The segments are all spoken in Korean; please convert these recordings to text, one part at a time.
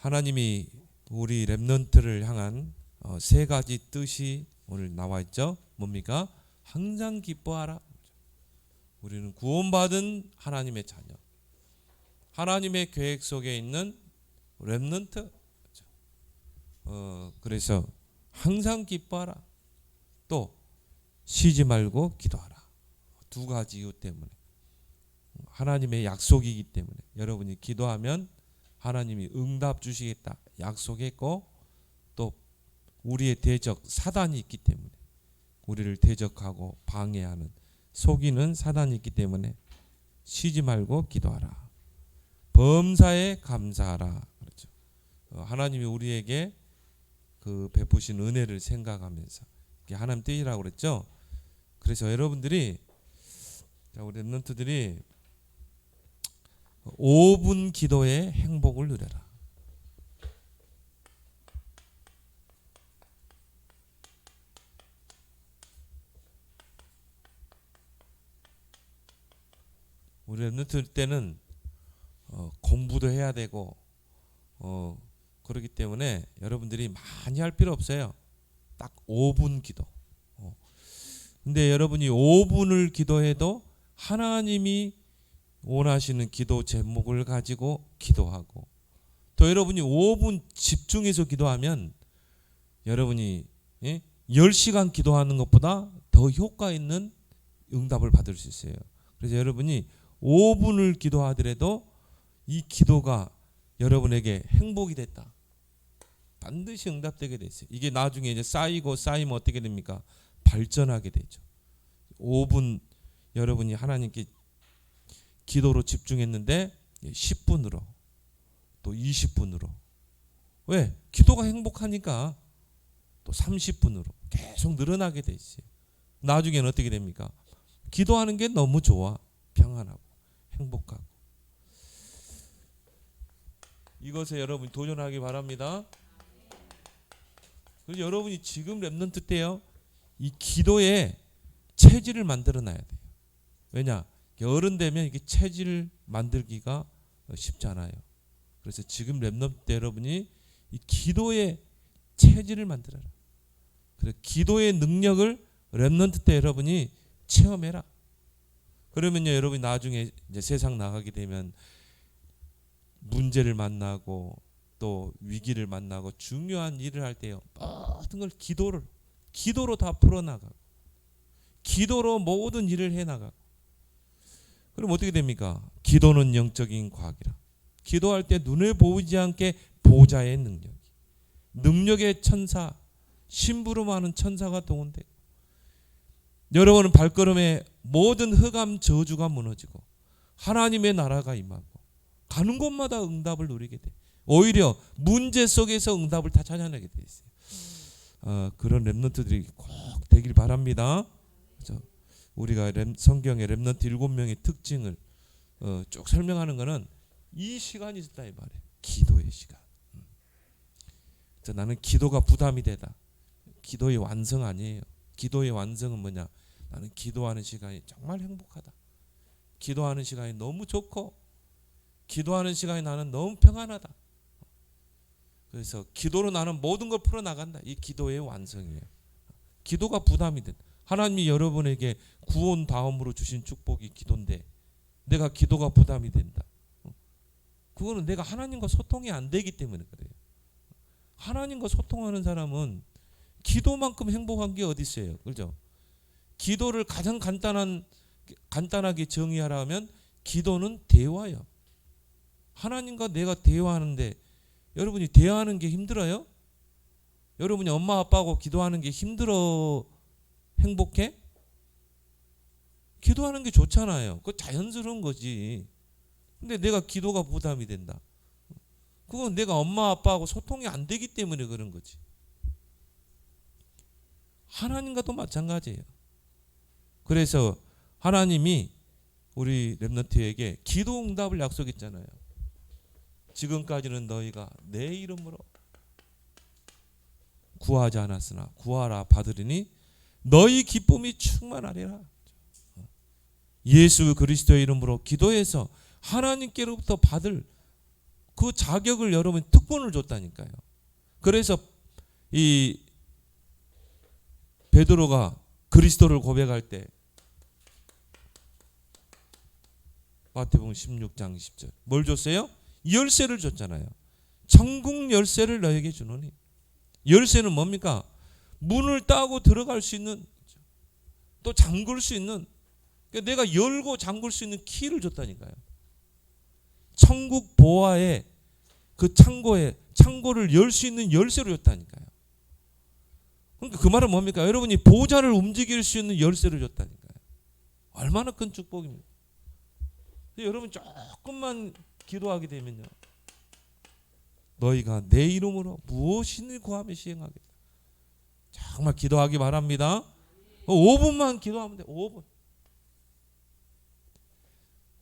하나님이 우리 렘넌트를 향한 세 가지 뜻이 오늘 나와 있죠. 뭡니까? 항상 기뻐하라. 우리는 구원받은 하나님의 자녀, 하나님의 계획 속에 있는 렘넌트. 그래서 항상 기뻐하라. 또 쉬지 말고 기도하라. 두 가지 이유 때문에, 하나님의 약속이기 때문에 여러분이 기도하면 하나님이 응답 주시겠다 약속했고, 또 우리의 대적 사단이 있기 때문에 우리를 대적하고 방해하는 속이는 사단이 있기 때문에 쉬지 말고 기도하라. 범사에 감사하라. 그렇죠. 하나님이 우리에게 그 베푸신 은혜를 생각하면서, 이게 하나님 뜻이라고 그랬죠. 그래서 여러분들이, 우리 렘넌트들이 5분 기도의 행복을 누려라. 우리 렘넌트 때는 공부도 해야 되고 그렇기 때문에 여러분들이 많이 할 필요 없어요. 딱 5분 기도. 근데 여러분이 5분을 기도해도 하나님이 원하시는 기도 제목을 가지고 기도하고, 또 여러분이 5분 집중해서 기도하면 여러분이 10시간 기도하는 것보다 더 효과 있는 응답을 받을 수 있어요. 그래서 여러분이 5분을 기도하더라도 이 기도가 여러분에게 행복이 됐다, 반드시 응답되게 됐어요. 이게 나중에 이제 쌓이고 쌓이면 어떻게 됩니까? 발전하게 되죠. 5분 여러분이 하나님께 기도로 집중했는데 10분으로, 또 20분으로. 왜? 기도가 행복하니까 또 30분으로 계속 늘어나게 돼 있어요. 나중에는 어떻게 됩니까? 기도하는 게 너무 좋아, 평안하고 행복하고. 이것에 여러분 도전하기 바랍니다. 그래서 여러분이 지금 렘넌트 때요, 이 기도에 체질을 만들어 놔야 돼요. 왜냐? 어른 되면 이게 체질을 만들기가 쉽지 않아요. 그래서 지금 렘넌트 때 여러분이 이 기도의 체질을 만들어라. 그래서 기도의 능력을 렘넌트 때 여러분이 체험해라. 그러면요, 여러분이 나중에 이제 세상 나가게 되면 문제를 만나고 또 위기를 만나고 중요한 일을 할 때요, 모든 걸 기도로 다 풀어나가고, 기도로 모든 일을 해나가고. 그럼 어떻게 됩니까? 기도는 영적인 과학이라. 기도할 때 눈에 보이지 않게 보좌의 능력의 천사, 심부름하는 천사가 동원되고, 여러분은 발걸음에 모든 흑암 저주가 무너지고 하나님의 나라가 임하고 가는 곳마다 응답을 누리게 돼. 오히려 문제 속에서 응답을 다 찾아내게 돼 있어요. 그런 렘넌트들이 꼭 되길 바랍니다. 그렇죠? 우리가 성경의 렘넌트 7명의 특징을 쭉 설명하는 것은 이 시간이 있었다 이 말이에요. 기도의 시간. 나는 기도가 부담이 되다. 기도의 완성 아니에요. 기도의 완성은 뭐냐? 나는 기도하는 시간이 정말 행복하다. 기도하는 시간이 너무 좋고, 기도하는 시간이 나는 너무 평안하다. 그래서 기도로 나는 모든 걸 풀어나간다. 이 기도의 완성이에요. 기도가 부담이 된다. 하나님이 여러분에게 구원 다음으로 주신 축복이 기도인데 내가 기도가 부담이 된다. 그거는 내가 하나님과 소통이 안 되기 때문에 그래요. 하나님과 소통하는 사람은 기도만큼 행복한 게 어디 있어요? 그렇죠? 기도를 가장 간단하게 정의하라면 기도는 대화예요. 하나님과 내가 대화하는데 여러분이 대화하는 게 힘들어요? 여러분이 엄마 아빠하고 기도하는 게 힘들어? 행복해? 기도하는 게 좋잖아요. 그거 자연스러운 거지. 근데 내가 기도가 부담이 된다. 그건 내가 엄마 아빠하고 소통이 안 되기 때문에 그런 거지. 하나님과도 마찬가지예요. 그래서 하나님이 우리 렘넌트에게 기도 응답을 약속했잖아요. 지금까지는 너희가 내 이름으로 구하지 않았으나 구하라 받으리니 너희 기쁨이 충만하리라. 예수 그리스도의 이름으로 기도해서 하나님께로부터 받을 그 자격을 여러분이 특권을 줬다니까요. 그래서 이 베드로가 그리스도를 고백할 때 마태복음 16장 10절 뭘 줬어요? 열쇠를 줬잖아요. 천국 열쇠를 너에게 주노니. 열쇠는 뭡니까? 문을 따고 들어갈 수 있는, 또 잠글 수 있는, 그러니까 내가 열고 잠글 수 있는 키를 줬다니까요. 천국 보화의 그 창고를 열 수 있는 열쇠를 줬다니까요. 그러니까 그 말은 뭡니까? 여러분이 보좌를 움직일 수 있는 열쇠를 줬다니까요. 얼마나 큰 축복입니까? 여러분 조금만 기도하게 되면요, 너희가 내 이름으로 무엇이든 구하면 시행하겠다. 정말 기도하기 바랍니다. 5분만 기도하면 돼.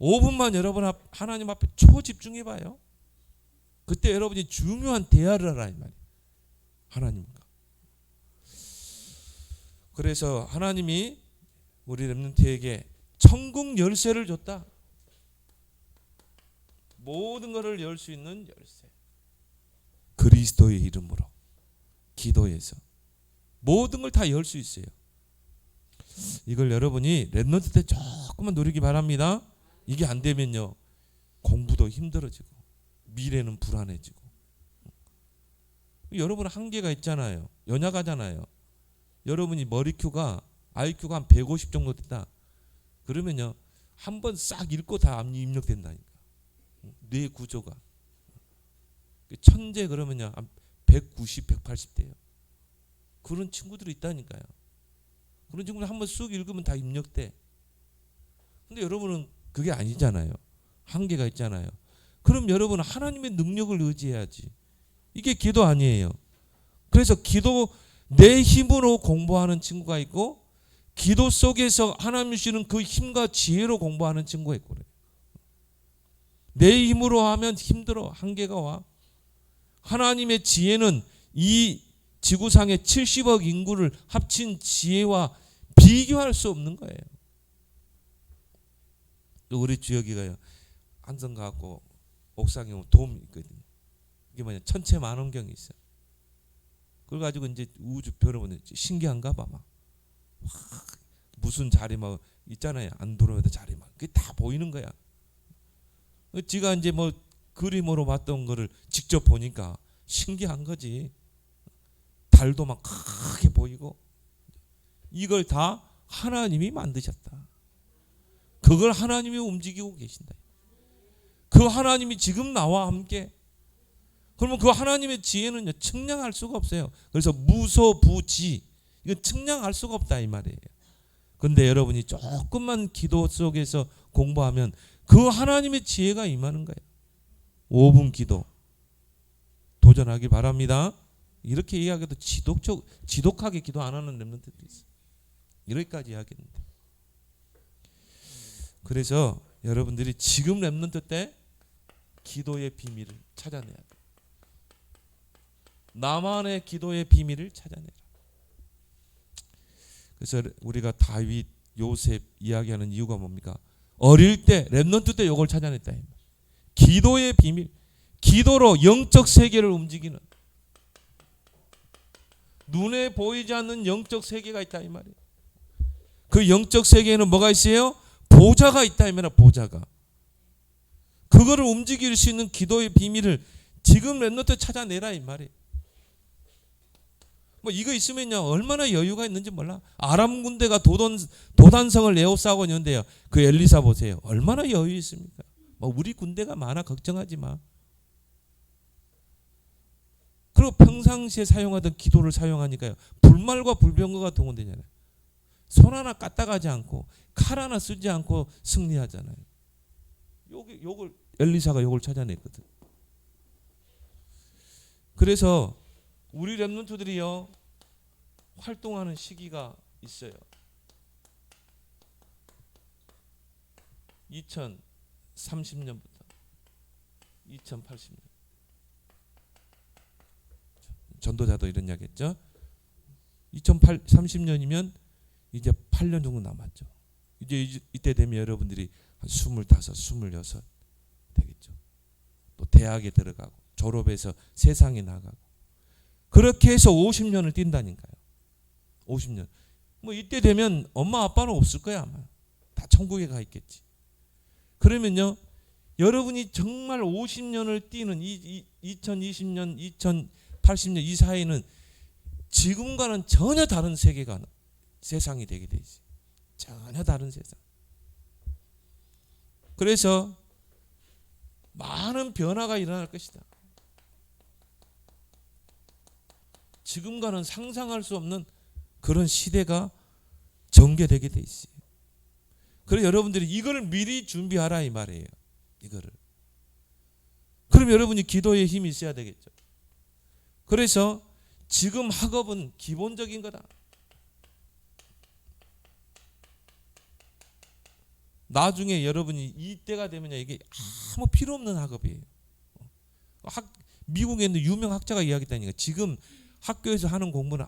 5분만 여러분 하나님 앞에 초집중해 봐요. 그때 여러분이 중요한 대화를 하라 이 말이에요. 하나님과. 그래서 하나님이 우리 렘넌트에게 천국 열쇠를 줬다. 모든 것을 열 수 있는 열쇠. 그리스도의 이름으로 기도해서 모든 걸 다 열 수 있어요. 이걸 여러분이 렘넌트 때 조금만 누리기 바랍니다. 이게 안 되면요, 공부도 힘들어지고 미래는 불안해지고. 여러분 한계가 있잖아요. 연약하잖아요. 여러분이 머리큐가 IQ가 한 150 정도 됐다. 그러면요, 한번 싹 읽고 다 입력된다니까. 뇌 구조가. 천재 그러면요, 한 190, 180 돼요. 그런 친구들이 있다니까요. 그런 친구들 한번 쑥 읽으면 다 입력돼. 근데 여러분은 그게 아니잖아요. 한계가 있잖아요. 그럼 여러분은 하나님의 능력을 의지해야지. 이게 기도 아니에요. 그래서 기도, 내 힘으로 공부하는 친구가 있고, 기도 속에서 하나님 주시는 그 힘과 지혜로 공부하는 친구가 있고 그래요. 내 힘으로 하면 힘들어. 한계가 와. 하나님의 지혜는 이 지구상의 70억 인구를 합친 지혜와 비교할 수 없는 거예요. 우리 주혁이가요, 안성 가고 옥상에 오면 돔이 있거든요. 이게 뭐냐, 천체 만원경이 있어요. 그걸 가지고 이제 우주 별을 보는, 신기한가 봐. 막 무슨 자리 막 있잖아요. 안드로메다 자리 막 그게 다 보이는 거야. 지가 이제 뭐 그림으로 봤던 거를 직접 보니까 신기한 거지. 달도 막 크게 보이고. 이걸 다 하나님이 만드셨다. 그걸 하나님이 움직이고 계신다. 그 하나님이 지금 나와 함께. 그러면 그 하나님의 지혜는요, 측량할 수가 없어요. 그래서 무소부지, 이건 측량할 수가 없다 이 말이에요. 근데 여러분이 조금만 기도 속에서 공부하면 그 하나님의 지혜가 임하는 거예요. 5분 기도 도전하기 바랍니다. 이렇게 이야기해도 지독하게 기도 안 하는 렘넌트도 있어요. 이렇게까지 이야기했는데. 그래서 여러분들이 지금 렘넌트 때 기도의 비밀을 찾아내야 돼요. 나만의 기도의 비밀을 찾아내라. 그래서 우리가 다윗, 요셉 이야기하는 이유가 뭡니까? 어릴 때 렘넌트 때 이걸 찾아냈다. 기도의 비밀, 기도로 영적 세계를 움직이는, 눈에 보이지 않는 영적 세계가 있다 이 말이에요. 그 영적 세계에는 뭐가 있어요? 보좌가 있다 이 말이에요. 보좌가. 그거를 움직일 수 있는 기도의 비밀을 지금 렘넌트 찾아내라 이 말이에요. 뭐 이거 있으면요, 얼마나 여유가 있는지 몰라. 아람 군대가 도단성을 에워싸고 있는데요, 그 엘리사 보세요. 얼마나 여유 있습니까? 뭐 우리 군대가 많아 걱정하지 마. 그리고 평상시에 사용하던 기도를 사용하니까요, 불말과 불병거가 동원되잖아요. 손 하나 까딱하지 않고 칼 하나 쓰지 않고 승리하잖아요. 요걸 엘리사가 요걸 찾아냈거든. 그래서 우리 렘넌트들이요, 활동하는 시기가 있어요. 2030년부터 2080년. 전도자도 이런 이야기 했죠. 2030년이면 이제 8년 정도 남았죠. 이제 이때 되면 여러분들이 한 25, 26 되겠죠. 또 대학에 들어가고 졸업해서 세상에 나가고 그렇게 해서 50년을 뛴다니까요. 50년. 뭐 이때 되면 엄마 아빠는 없을 거야 아마. 다 천국에 가 있겠지. 그러면요. 여러분이 정말 50년을 뛰는 이 2020년, 2080년 이 사이는 지금과는 전혀 다른 세계관, 세상이 되게 되지. 전혀 다른 세상. 그래서 많은 변화가 일어날 것이다. 지금과는 상상할 수 없는 그런 시대가 전개되게 돼 있어요. 그래서 여러분들이 이걸 미리 준비하라 이 말이에요. 이거를. 그럼 여러분이 기도에 힘이 있어야 되겠죠. 그래서 지금 학업은 기본적인 거다. 나중에 여러분이 이때가 되면 이게 아무 필요 없는 학업이에요. 미국에 있는 유명 학자가 이야기했다니까. 지금 학교에서 하는 공부는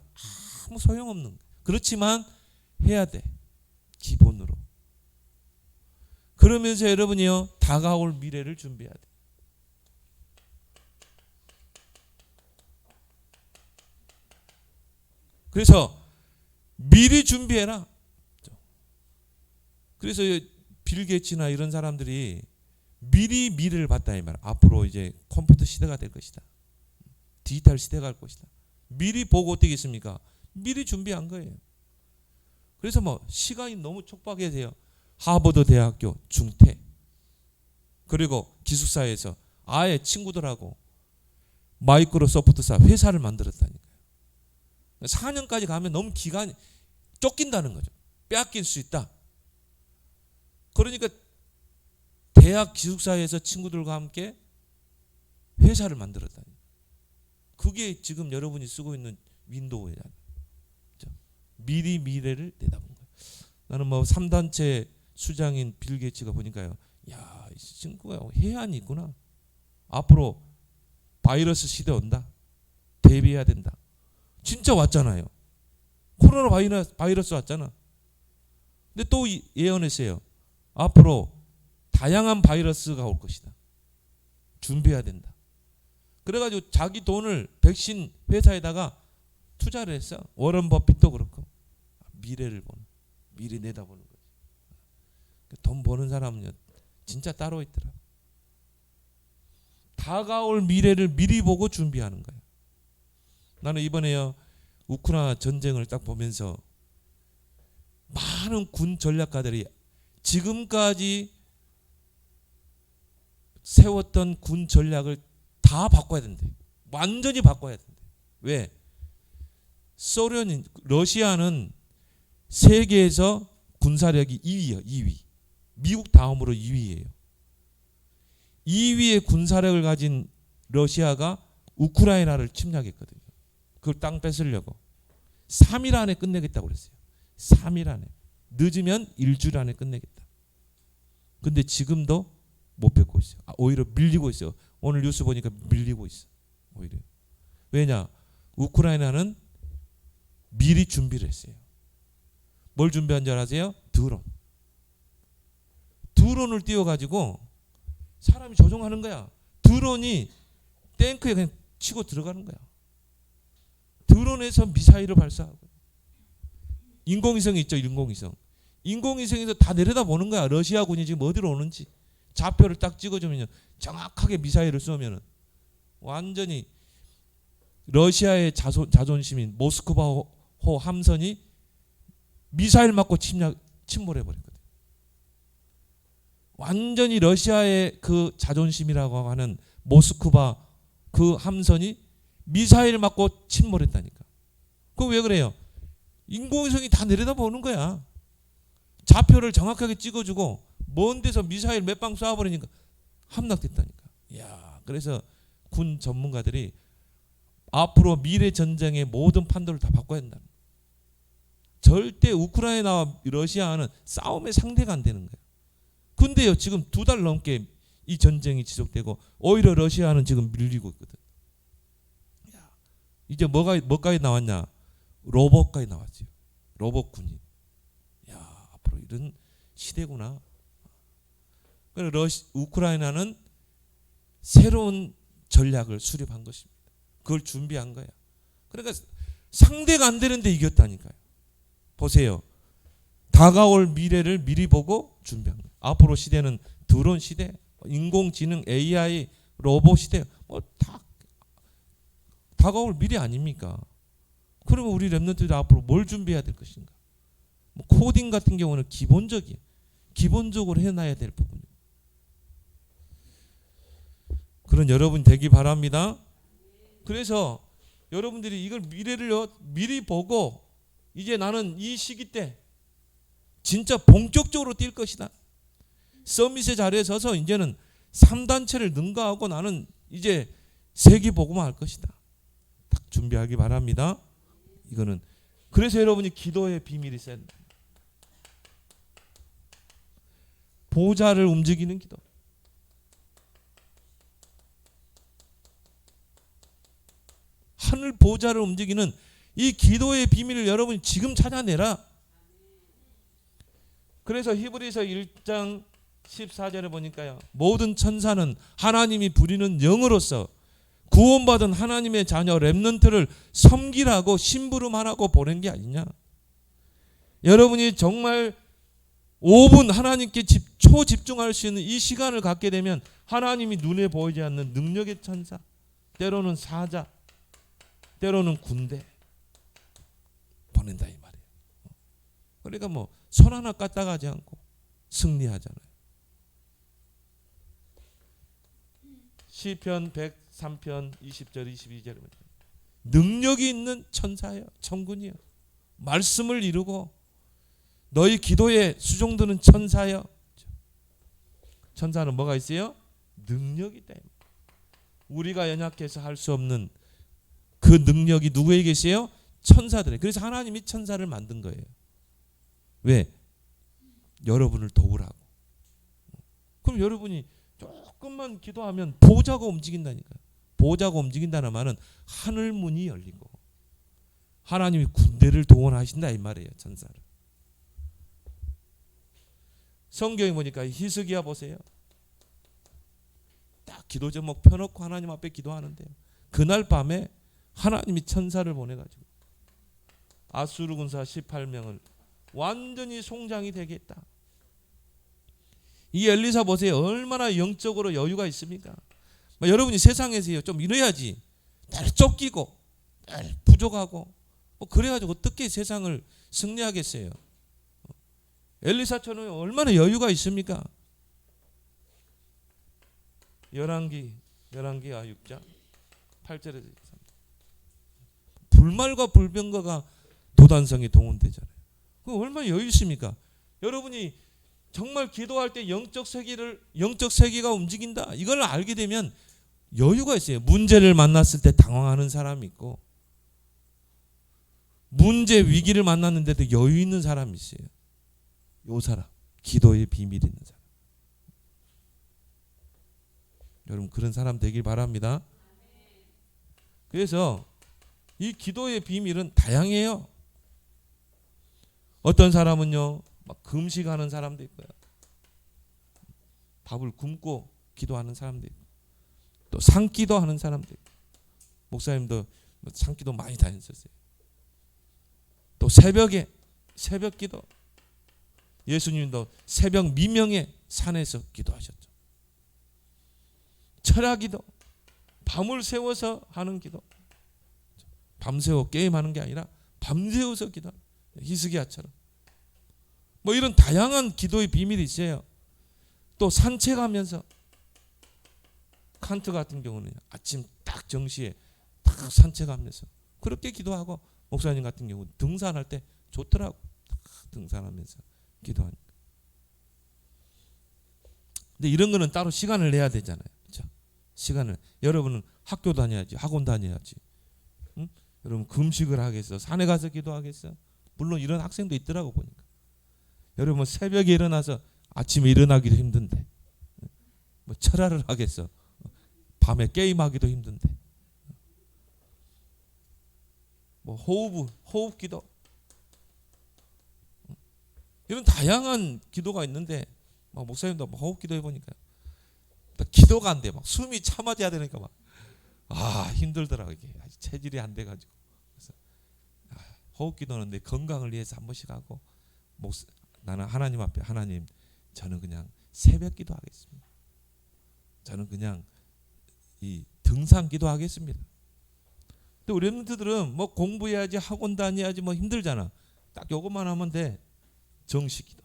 아무 소용없는 거예요. 그렇지만 해야 돼. 기본으로. 그러면서 여러분이요 다가올 미래를 준비해야 돼. 그래서 미리 준비해라. 그래서 빌 게이츠나 이런 사람들이 미리 미래를 봤다 이 말. 앞으로 이제 컴퓨터 시대가 될 것이다. 디지털 시대가 갈 것이다. 미리 보고 어떻게 했습니까? 미리 준비한 거예요. 그래서 뭐 시간이 너무 촉박해서요. 하버드 대학교 중퇴 그리고 기숙사에서 아예 친구들하고 마이크로소프트사 회사를 만들었다니까요. 4년까지 가면 너무 기간이 쫓긴다는 거죠. 빼앗길 수 있다. 그러니까 대학 기숙사에서 친구들과 함께 회사를 만들었다니. 그게 지금 여러분이 쓰고 있는 윈도우잖아요. 미리 미래를 내다본 거예요. 나는 뭐 3단체 수장인 빌 게이츠가 보니까요. 야, 이 친구가 해안이 있구나. 앞으로 바이러스 시대 온다. 대비해야 된다. 진짜 왔잖아요. 코로나 바이러스 왔잖아. 근데 또 예언했어요. 앞으로 다양한 바이러스가 올 것이다. 준비해야 된다. 그래가지고 자기 돈을 백신 회사에다가 투자를 했어. 워런 버핏도 그렇고. 미래를 보는, 미래 내다보는 거지. 돈 버는 사람은 진짜 따로 있더라. 다가올 미래를 미리 보고 준비하는 거예요. 나는 이번에요 우크라이나 전쟁을 딱 보면서 많은 군 전략가들이 지금까지 세웠던 군 전략을 다 바꿔야 된대. 완전히 바꿔야 된대. 왜? 러시아는 세계에서 군사력이 2위예요. 2위. 미국 다음으로 2위예요. 2위의 군사력을 가진 러시아가 우크라이나를 침략했거든요. 그걸 땅 뺏으려고 3일 안에 끝내겠다고 그랬어요. 3일 안에. 늦으면 일주일 안에 끝내겠다. 근데 지금도 못 뺏고 있어요. 오히려 밀리고 있어요. 오늘 뉴스 보니까 밀리고 있어. 오히려. 왜냐? 우크라이나는 미리 준비를 했어요. 뭘 준비한 줄 아세요? 드론. 드론을 띄워가지고 사람이 조종하는 거야. 드론이 탱크에 그냥 치고 들어가는 거야. 드론에서 미사일을 발사하고. 인공위성이 있죠. 인공위성. 인공위성에서 다 내려다보는 거야. 러시아군이 지금 어디로 오는지. 좌표를 딱 찍어주면 정확하게 미사일을 쏘면 완전히 러시아의 자존심인 모스크바호 함선이 미사일 맞고 침몰해버렸거든요. 완전히 러시아의 그 자존심이라고 하는 모스크바 그 함선이 미사일 맞고 침몰했다니까. 그거 왜 그래요? 인공위성이 다 내려다보는 거야. 좌표를 정확하게 찍어주고 먼 데서 미사일 몇 방 쏴버리니까 함락됐다니까. 이야, 그래서 군 전문가들이 앞으로 미래 전쟁의 모든 판도를 다 바꿔야 된다는 거예요. 절대 우크라이나와 러시아는 싸움의 상대가 안 되는 거예요. 근데요, 지금 2달 넘게 이 전쟁이 지속되고 오히려 러시아는 지금 밀리고 있거든. 이제 뭐까지 나왔냐? 로봇까지 나왔죠. 로봇군이. 야, 앞으로 이런 시대구나. 그래서 우크라이나는 새로운 전략을 수립한 것입니다. 그걸 준비한 거야. 그러니까 상대가 안 되는데 이겼다니까요. 보세요. 다가올 미래를 미리 보고 준비한 거예요. 앞으로 시대는 드론 시대, 인공지능, AI, 로봇 시대, 다 다가올 미래 아닙니까? 그러면 우리 랩런트들이 앞으로 뭘 준비해야 될 것인가? 코딩 같은 경우는 기본적으로 해놔야 될 부분이에요. 그런 여러분 되기 바랍니다. 그래서 여러분들이 이걸 미래를 미리 보고 이제 나는 이 시기 때 진짜 본격적으로 뛸 것이다. 서밋의 자리에 서서 이제는 3단체를 능가하고 나는 이제 세계복음화 할 것이다. 딱 준비하기 바랍니다. 이거는 그래서 여러분이 기도의 비밀이 있어야 된다. 보좌를 움직이는 기도. 하늘 보좌를 움직이는 이 기도의 비밀을 여러분이 지금 찾아내라. 그래서 히브리서 1장 14절에 보니까요. 모든 천사는 하나님이 부리는 영으로서 구원받은 하나님의 자녀 렘넌트를 섬기라고 심부름하라고 보낸 게 아니냐. 여러분이 정말 5분 하나님께 초집중할 수 있는 이 시간을 갖게 되면 하나님이 눈에 보이지 않는 능력의 천사, 때로는 사자, 때로는 군대 보낸다 이 말이에요. 그러니까 손 하나 까딱하지 않고 승리하잖아요. 시편 103편 20절 22절에 능력이 있는 천사여 천군이여 말씀을 이루고 너희 기도에 수종드는 천사여. 천사는 뭐가 있어요? 능력이 있다. 우리가 연약해서 할 수 없는 그 능력이 누구에게 있어요? 천사들에. 그래서 하나님이 천사를 만든 거예요. 왜? 여러분을 도우라고. 그럼 여러분이 조금만 기도하면 보좌가 움직인다니까. 보좌가 움직인다는 말은 하늘 문이 열리고 하나님이 군대를 동원하신다 이 말이에요. 천사를. 성경에 보니까 히스기야 보세요. 딱 기도 제목 펴놓고 하나님 앞에 기도하는데요. 그날 밤에 하나님이 천사를 보내가지고 아수르 군사 18명을 완전히 송장이 되게 했다. 이 엘리사 보세요. 얼마나 영적으로 여유가 있습니까? 여러분이 세상에서요 좀 이래야지 날 쫓기고 날 부족하고 그래가지고 어떻게 세상을 승리하겠어요? 엘리사처럼 얼마나 여유가 있습니까? 열왕기야 6장 8절에 불말과 불병거가 도단성에 동원되잖아요. 그 얼마나 여유 있습니까? 여러분이 정말 기도할 때 영적 세계가 움직인다. 이걸 알게 되면 여유가 있어요. 문제를 만났을 때 당황하는 사람이 있고 문제 위기를 만났는데도 여유 있는 사람이 있어요. 요 사람 기도의 비밀이 있는 사람. 여러분 그런 사람 되길 바랍니다. 그래서 이 기도의 비밀은 다양해요. 어떤 사람은요 막 금식하는 사람도 있고요. 밥을 굶고 기도하는 사람도 있고 또 산기도 하는 사람도 있고 목사님도 산기도 많이 다녔었어요. 또 새벽 기도 예수님도 새벽 미명에 산에서 기도하셨죠. 철야기도 밤을 새워서 하는 기도. 밤새워 게임하는 게 아니라 밤새워서 기도. 히스기야처럼. 이런 다양한 기도의 비밀이 있어요. 또 산책하면서 칸트 같은 경우는 아침 딱 정시에 딱 산책하면서 그렇게 기도하고 목사님 같은 경우 등산할 때 좋더라고. 딱 등산하면서 기도하니까. 근데 이런 거는 따로 시간을 내야 되잖아요. 그렇죠? 시간을. 여러분은 학교 다녀야지, 학원 다녀야지. 응? 여러분 금식을 하겠어, 산에 가서 기도하겠어. 물론 이런 학생도 있더라고 보니까. 여러분 새벽에 일어나서 아침에 일어나기도 힘든데, 철야를 하겠어. 밤에 게임하기도 힘든데. 호흡기도. 이런 다양한 기도가 있는데 목사님도 호흡기도 해보니까 기도가 안 돼. 막 숨이 참아져야 되니까 막 힘들더라고 이게. 체질이 안 돼가지고. 그래서 호흡 기도는 내 건강을 위해서 한 번씩 하고 나는 하나님 앞에 하나님 저는 그냥 새벽 기도하겠습니다. 저는 그냥 이 등산 기도하겠습니다. 근데 우리 랩런트들은 뭐 공부해야지 학원 다녀야지 뭐 힘들잖아. 딱 요것만 하면 돼. 정식 기도.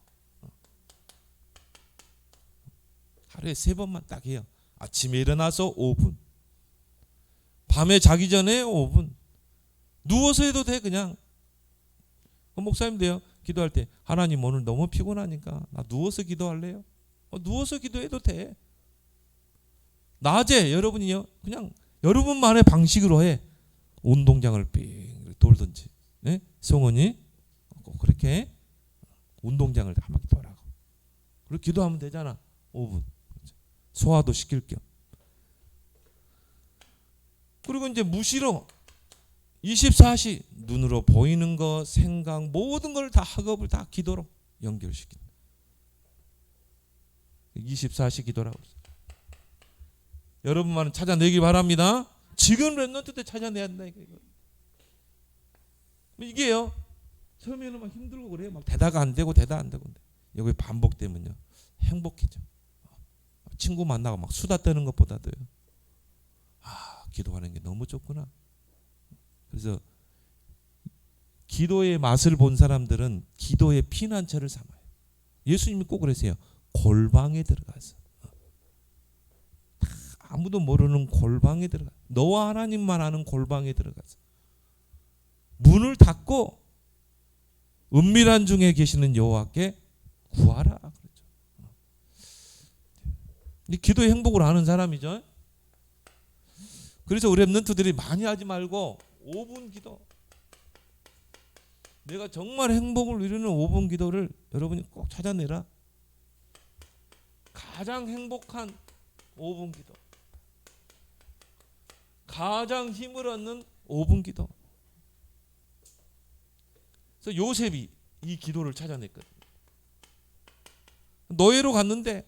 하루에 3번만 딱 해요. 아침에 일어나서 5분. 밤에 자기 전에 5분. 누워서 해도 돼 그냥. 목사님도요. 기도할 때 하나님 오늘 너무 피곤하니까 나 누워서 기도할래요? 누워서 기도해도 돼. 낮에 여러분이요. 그냥 여러분만의 방식으로 해. 운동장을 삥 돌든지. 네? 성원이 꼭 그렇게 운동장을 한 바퀴 돌아가고. 그리고 기도하면 되잖아. 5분. 소화도 시킬 겸. 그리고 이제 무시로 24시 눈으로 보이는 거, 생각 모든 걸 다 학업을 다 기도로 연결시킨. 24시 기도라고. 여러분만 찾아내기 바랍니다. 지금 랩런트 때 찾아내야 된다 이게요. 처음에는 막 힘들고 그래요. 막 대다가 안 되고 여기 반복되면요 행복해져. 친구 만나고 막 수다 떠는 것보다도요. 기도하는 게 너무 좋구나. 그래서 기도의 맛을 본 사람들은 기도의 피난처를 삼아요. 예수님이 꼭 그러세요. 골방에 들어가서 아무도 모르는 골방에 들어가. 너와 하나님만 아는 골방에 들어가서 문을 닫고 은밀한 중에 계시는 여호와께 구하라. 그렇죠. 기도의 행복을 아는 사람이죠. 그래서 우리 랩런트들이 많이 하지 말고 5분 기도. 내가 정말 행복을 누리는 5분 기도를 여러분이 꼭 찾아내라. 가장 행복한 5분 기도. 가장 힘을 얻는 5분 기도. 그래서 요셉이 이 기도를 찾아냈거든요. 노예로 갔는데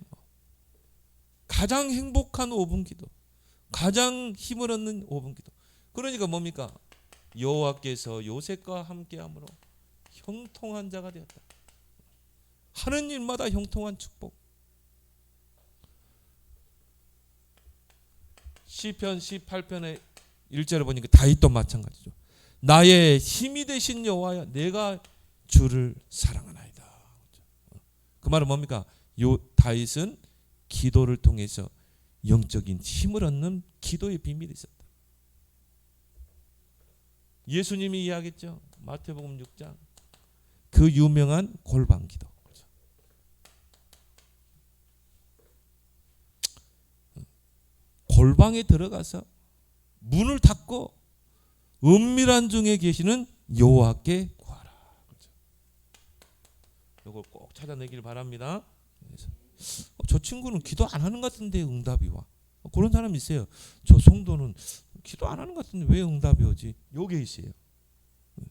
가장 행복한 5분 기도. 가장 힘을 얻는 5분 기도. 그러니까 뭡니까? 여호와께서 요셉과 함께함으로 형통한 자가 되었다. 하는 일마다 형통한 축복. 시편 18편의 1절을 보니까 다윗도 마찬가지죠. 나의 힘이 되신 여호와여 내가 주를 사랑하나이다. 그 말은 뭡니까? 다윗은 기도를 통해서 영적인 힘을 얻는 기도의 비밀이 있었다. 예수님이 이야기했죠. 마태복음 6장. 그 유명한 골방 기도. 골방에 들어가서 문을 닫고 은밀한 중에 계시는 여호와께 구하라. 이걸 꼭 찾아내길 바랍니다. 저 친구는 기도 안 하는 것 같은데 응답이 와. 그런 사람이 있어요. 저 성도는 기도 안 하는 것 같은데 왜 응답이 오지? 요게 있어요.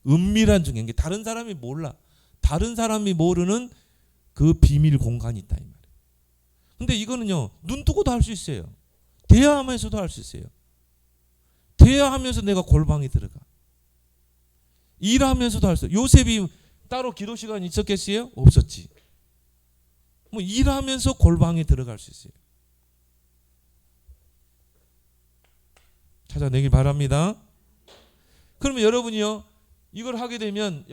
은밀한 중에 다른 사람이 몰라. 다른 사람이 모르는 그 비밀 공간이 있다 이 말이에요. 근데 이거는요 눈 뜨고도 할 수 있어요. 대화하면서도 할 수 있어요. 대화하면서 내가 골방에 들어가. 일하면서도 할 수 있어요. 요셉이 따로 기도 시간이 있었겠어요? 없었지. 뭐 일하면서 골방에 들어갈 수 있어요. 찾아내길 바랍니다. 그러면 여러분이요 이걸 하게 되면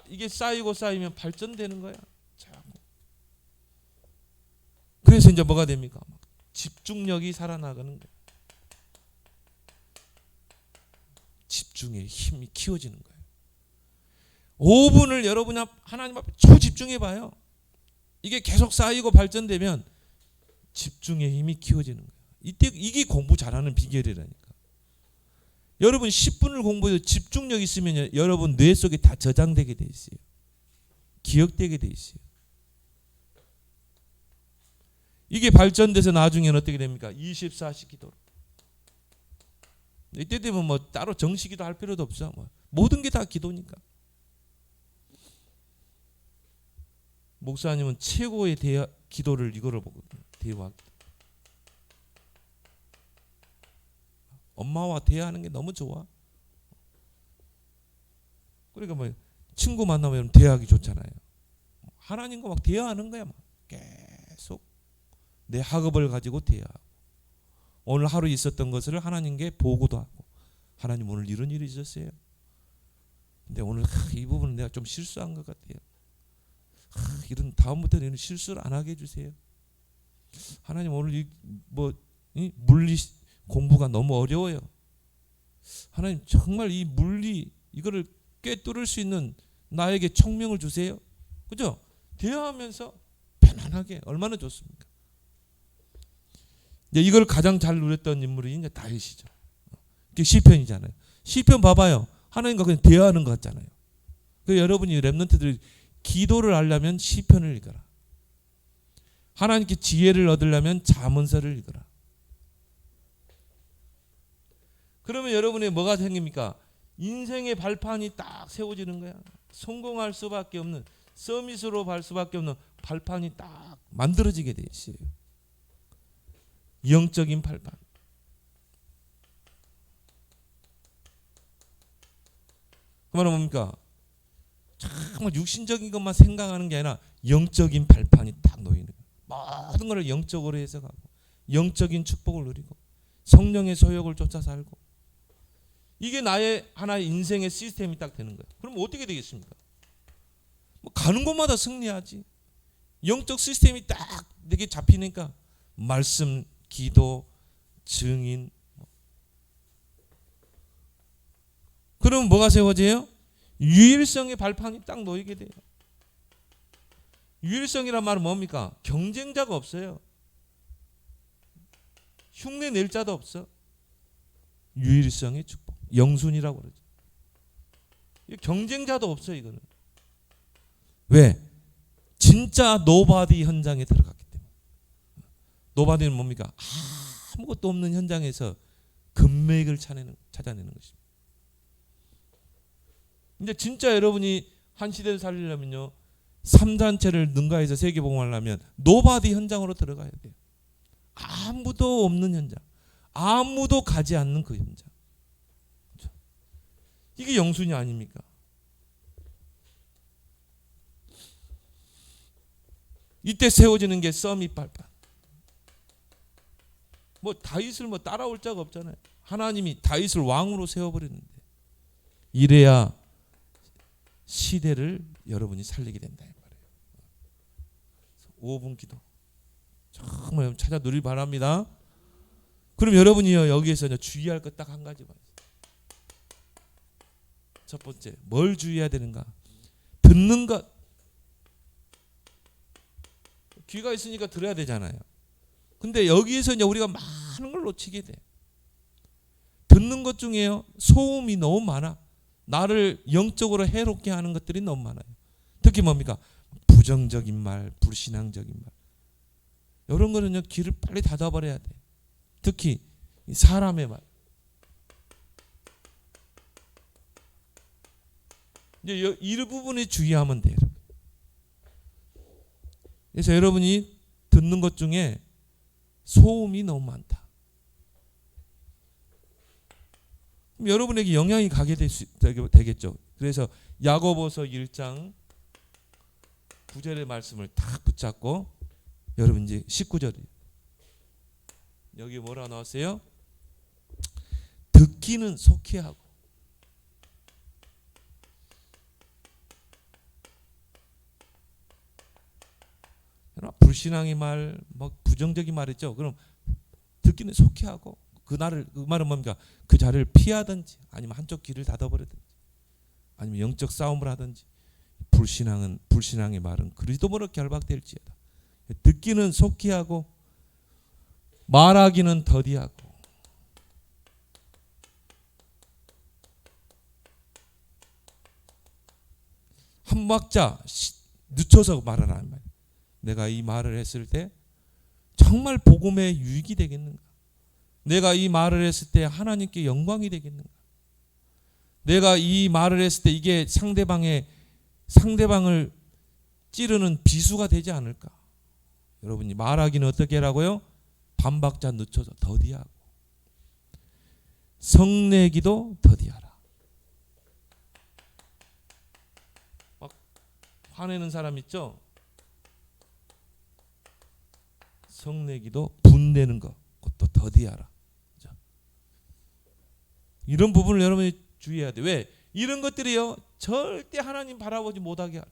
이게 쌓이면 발전되는 거야. 그래서 이제 뭐가 됩니까? 집중력이 살아나가는 거예요. 집중의 힘이 키워지는 거예요. 5분을 여러분이 하나님 앞에 초집중해 봐요. 이게 계속 쌓이고 발전되면 집중의 힘이 키워지는 거예요. 이게 공부 잘하는 비결이라니까. 여러분 10분을 공부해도 집중력 있으면 여러분 뇌 속에 다 저장되게 돼 있어요. 기억되게 돼 있어요. 이게 발전돼서 나중에는 어떻게 됩니까? 24시 기도로. 이때 되면 뭐 따로 정식기도 할 필요도 없어. 모든 게 다 기도니까. 목사님은 최고의 기도를 이거를 보거든요. 대화. 엄마와 대화하는 게 너무 좋아. 그러니까 뭐 친구 만나면 대화하기 좋잖아요. 하나님과 막 대화하는 거야. 막 계속 내 학업을 가지고 대화하고 오늘 하루 있었던 것을 하나님께 보고도 하고 하나님 오늘 이런 일이 있었어요. 근데 오늘 이 부분은 내가 좀 실수한 것 같아요. 이런 다음부터는 이런 실수를 안 하게 해주세요. 하나님 오늘 이 물리 공부가 너무 어려워요. 하나님 정말 이 물리 이거를 꿰뚫을 수 있는 나에게 총명을 주세요. 그죠? 대화하면서 편안하게 얼마나 좋습니까? 이제 이걸 가장 잘 누렸던 인물이 이제 다윗이죠. 이게 시편이잖아요. 시편 봐봐요. 하나님과 그냥 대화하는 것 같잖아요. 그 여러분이 렘넌트들이 기도를 하려면 시편을 읽어라. 하나님께 지혜를 얻으려면 잠언서를 읽어라. 그러면 여러분의 뭐가 생깁니까? 인생의 발판이 딱 세워지는 거야. 성공할 수밖에 없는 서밋으로 갈 수밖에 없는 발판이 딱 만들어지게 돼 있어요. 영적인 발판. 그 말은 뭡니까? 정말 육신적인 것만 생각하는 게 아니라 영적인 발판이 딱 놓이는 거예요. 모든 것을 영적으로 해석하고 영적인 축복을 누리고 성령의 소욕을 쫓아 살고 이게 나의 하나의 인생의 시스템이 딱 되는 거예요. 그럼 어떻게 되겠습니까? 뭐 가는 곳마다 승리하지. 영적 시스템이 딱 내게 잡히니까 말씀, 기도, 증인. 그럼 뭐가 세워져요? 유일성의 발판이 딱 놓이게 돼요. 유일성이란 말은 뭡니까? 경쟁자가 없어요. 흉내 낼 자도 없어. 유일성의 축복. 영순이라고 그러죠. 경쟁자도 없어요. 이거는. 왜? 진짜 노바디 현장에 들어갔기 때문에. 노바디는 뭡니까? 아무것도 없는 현장에서 금맥을 찾아내는 것입니다. 근데 진짜 여러분이 한 시대를 살리려면요, 3단체를 능가해서 세계복음을 하려면 노바디 현장으로 들어가야 돼요. 아무도 없는 현장, 아무도 가지 않는 그 현장. 그렇죠? 이게 영순이 아닙니까? 이때 세워지는 게 서밋 발판. 뭐 다윗을 뭐 따라올 자가 없잖아요. 하나님이 다윗을 왕으로 세워버렸는데 이래야 시대를 여러분이 살리게 된다 이 말이에요. 5분 기도 정말 찾아 누리기 바랍니다. 그럼 여러분이요 여기에서 주의할 것 딱 한 가지만 있어요. 첫 번째 뭘 주의해야 되는가? 듣는 것. 귀가 있으니까 들어야 되잖아요. 근데 여기에서 이제 우리가 많은 걸 놓치게 돼. 듣는 것 중에요 소음이 너무 많아. 나를 영적으로 해롭게 하는 것들이 너무 많아요. 특히 뭡니까? 부정적인 말, 불신앙적인 말. 이런 거는요 귀를 빨리 닫아버려야 돼. 특히 사람의 말. 이제 이 부분에 주의하면 돼요. 그래서 여러분이 듣는 것 중에 소음이 너무 많다. 그럼 여러분에게 영향이 가게 되겠죠. 그래서 야고보서 1장 9절의 말씀을 딱 붙잡고 여러분 이제 19절이에요. 여기 뭐라 나왔어요? 듣기는 속히하고 불신앙의 말, 뭐 부정적인 말 있죠. 그럼 듣기는 속히하고 그 말은 뭡니까? 그 자리를 피하든지 아니면 한쪽 귀를 닫아버리든지 아니면 영적 싸움을 하든지 불신앙의 말은 그리스도로 결박될지어다. 듣기는 속히하고 말하기는 더디하고 한 박자 늦춰서 말하라 말이야. 내가 이 말을 했을 때 정말 복음에 유익이 되겠는가? 내가 이 말을 했을 때 하나님께 영광이 되겠는가? 내가 이 말을 했을 때 이게 상대방을 찌르는 비수가 되지 않을까? 여러분이 말하기는 어떻게 하라고요? 반박자 늦춰서 더디하고 성내기도 더디하라. 막 화내는 사람 있죠? 성내기도 분내는 것, 그것도 더디하라. 그죠? 이런 부분을 여러분이 주의해야 돼. 왜? 이런 것들이요 절대 하나님 바라보지 못하게 하는,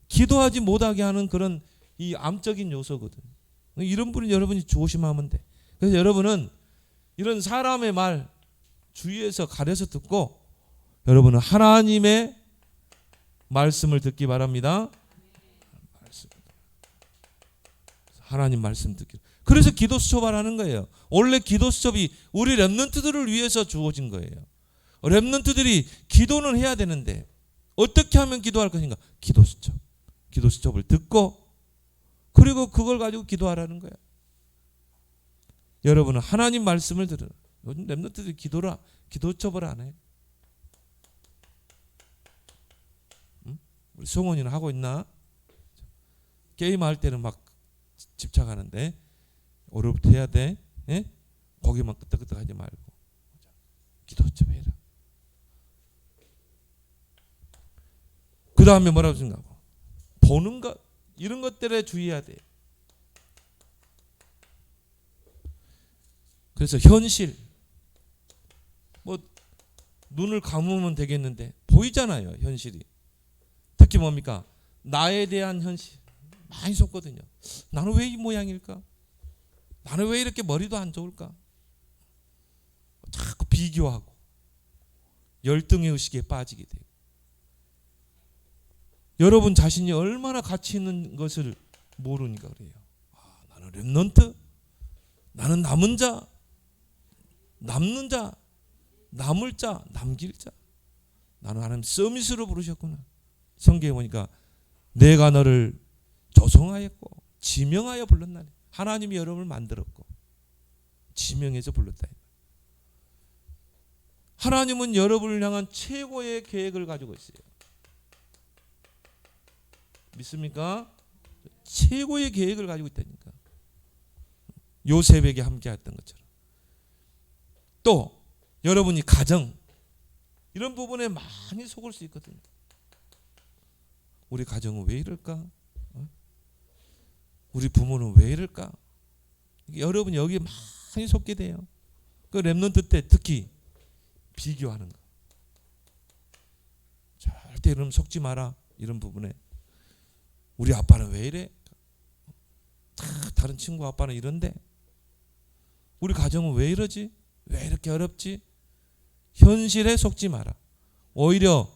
기도하지 못하게 하는 그런 이 암적인 요소거든. 이런 분은 여러분이 조심하면 돼. 그래서 여러분은 이런 사람의 말 주위에서 가려서 듣고 여러분은 하나님의 말씀을 듣기 바랍니다. 하나님 말씀 듣기. 그래서 기도 수첩하라는 거예요. 원래 기도 수첩이 우리 렘넌트들을 위해서 주어진 거예요. 렘넌트들이 기도는 해야 되는데 어떻게 하면 기도할 것인가? 기도 수첩. 기도 수첩을 듣고 그리고 그걸 가지고 기도하라는 거예요. 여러분은 하나님 말씀을 들으라. 요즘 렘넌트들이 기도 수첩을 안 해. 응? 우리 성원이는 하고 있나? 게임할 때는 막 집착하는데 어렵게 해야 돼. 예? 거기만 끄떡끄떡하지 말고 기도 좀 해라. 그 다음에 뭐라고 생각하고 보는 것 이런 것들에 주의해야 돼. 그래서 현실 뭐 눈을 감으면 되겠는데 보이잖아요. 현실이. 특히 뭡니까? 나에 대한 현실 많이 속거든요. 나는 왜 이 모양일까? 나는 왜 이렇게 머리도 안 좋을까? 자꾸 비교하고 열등의 의식에 빠지게 돼요. 여러분 자신이 얼마나 가치 있는 것을 모르니까 그래요. 나는 렘넌트, 나는 남은 자, 남는 자, 남을 자, 남길 자. 나는 하나님 서밋으로 부르셨구나. 성경에 보니까 내가 너를 조성하였고 지명하여 불렀나니. 하나님이 여러분을 만들었고 지명해서 불렀다. 하나님은 여러분을 향한 최고의 계획을 가지고 있어요. 믿습니까? 최고의 계획을 가지고 있다니까. 요셉에게 함께 했던 것처럼. 또 여러분이 가정 이런 부분에 많이 속을 수 있거든요. 우리 가정은 왜 이럴까? 우리 부모는 왜 이럴까? 여러분이 여기에 많이 속게 돼요. 그 렘넌트 때 특히 비교하는 거. 절대 그럼 속지 마라. 이런 부분에. 우리 아빠는 왜 이래? 다른 친구 아빠는 이런데 우리 가정은 왜 이러지? 왜 이렇게 어렵지? 현실에 속지 마라. 오히려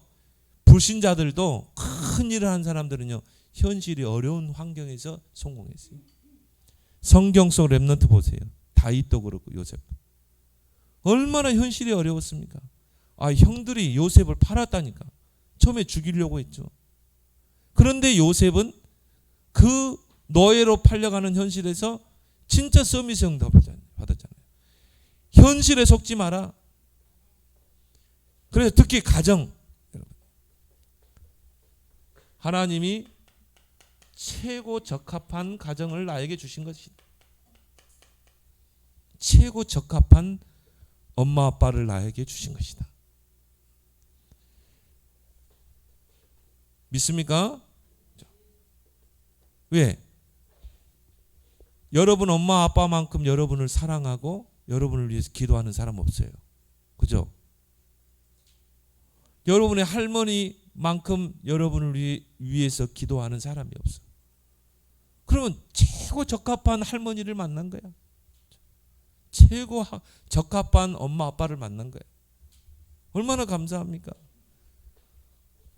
불신자들도 큰 일을 한 사람들은요 현실이 어려운 환경에서 성공했어요. 성경 속 렘넌트 보세요. 다윗도 그렇고 요셉. 얼마나 현실이 어려웠습니까? 형들이 요셉을 팔았다니까. 처음에 죽이려고 했죠. 그런데 요셉은 그 노예로 팔려가는 현실에서 진짜 서밋형 받았잖아요. 현실에 속지 마라. 그래서 특히 가정. 하나님이 최고 적합한 가정을 나에게 주신 것이다. 최고 적합한 엄마 아빠를 나에게 주신 것이다. 믿습니까? 왜? 여러분 엄마 아빠만큼 여러분을 사랑하고 여러분을 위해서 기도하는 사람 없어요. 그죠? 여러분의 할머니만큼 여러분을 위해서 기도하는 사람이 없어. 그러면 최고 적합한 할머니를 만난 거야. 최고 적합한 엄마 아빠를 만난 거야. 얼마나 감사합니까?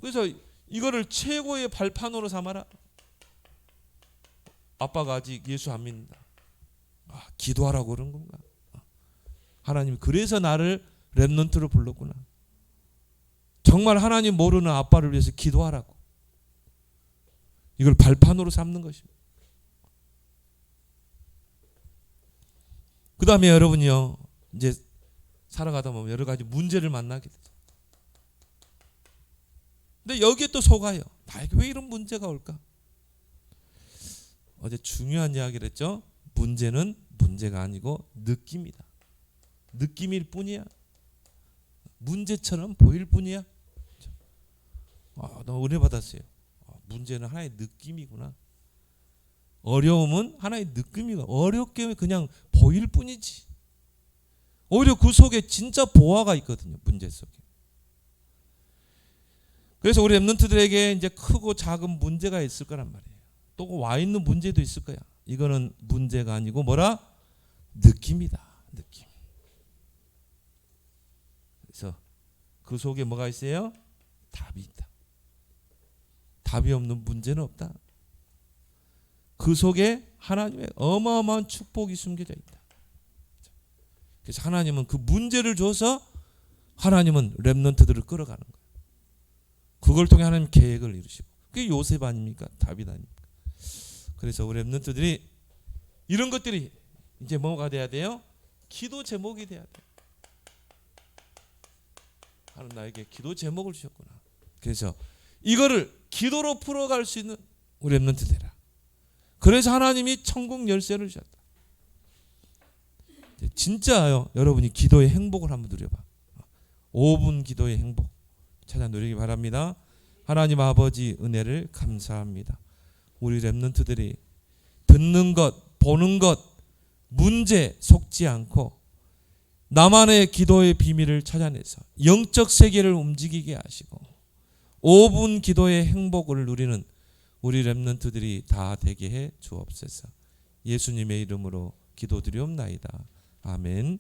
그래서 이거를 최고의 발판으로 삼아라. 아빠가 아직 예수 안 믿는다. 기도하라고 그런 건가? 하나님이 그래서 나를 렘넌트로 불렀구나. 정말 하나님 모르는 아빠를 위해서 기도하라고. 이걸 발판으로 삼는 것입니다. 그 다음에 여러분이요 이제 살아가다 보면 여러 가지 문제를 만나게 되죠. 근데 여기에 또 속아요. 나에게 왜 이런 문제가 올까? 어제 중요한 이야기를 했죠. 문제는 문제가 아니고 느낌이다. 느낌일 뿐이야. 문제처럼 보일 뿐이야. 너 은혜 받았어요. 문제는 하나의 느낌이구나. 어려움은 하나의 느낌이고 어렵게 그냥 보일 뿐이지. 오히려 그 속에 진짜 보화가 있거든요. 문제 속에. 그래서 우리 렘넌트들에게 이제 크고 작은 문제가 있을 거란 말이에요. 또 와 있는 문제도 있을 거야. 이거는 문제가 아니고 뭐라? 느낌이다. 느낌. 그래서 그 속에 뭐가 있어요? 답이 있다. 답이 없는 문제는 없다. 그 속에 하나님의 어마어마한 축복이 숨겨져 있다. 그래서 하나님은 그 문제를 줘서 하나님은 렘넌트들을 끌어가는 거예요. 그걸 통해 하나님 계획을 이루시고. 그게 요셉 아닙니까? 다윗 아닙니까? 그래서 우리 렘넌트들이 이런 것들이 이제 뭐가 돼야 돼요? 기도 제목이 돼야 돼요. 하나님 나에게 기도 제목을 주셨구나. 그래서 이거를 기도로 풀어갈 수 있는 우리 렘넌트 되라. 그래서 하나님이 천국 열쇠를 주셨다. 진짜요. 여러분이 기도의 행복을 한번 누려봐. 5분 기도의 행복 찾아 누리기 바랍니다. 하나님 아버지 은혜를 감사합니다. 우리 렘넌트들이 듣는 것, 보는 것, 문제 속지 않고 나만의 기도의 비밀을 찾아내서 영적 세계를 움직이게 하시고 5분 기도의 행복을 누리는 우리 렘넌트들이 다 되게 해 주옵소서. 예수님의 이름으로 기도드리옵나이다. 아멘.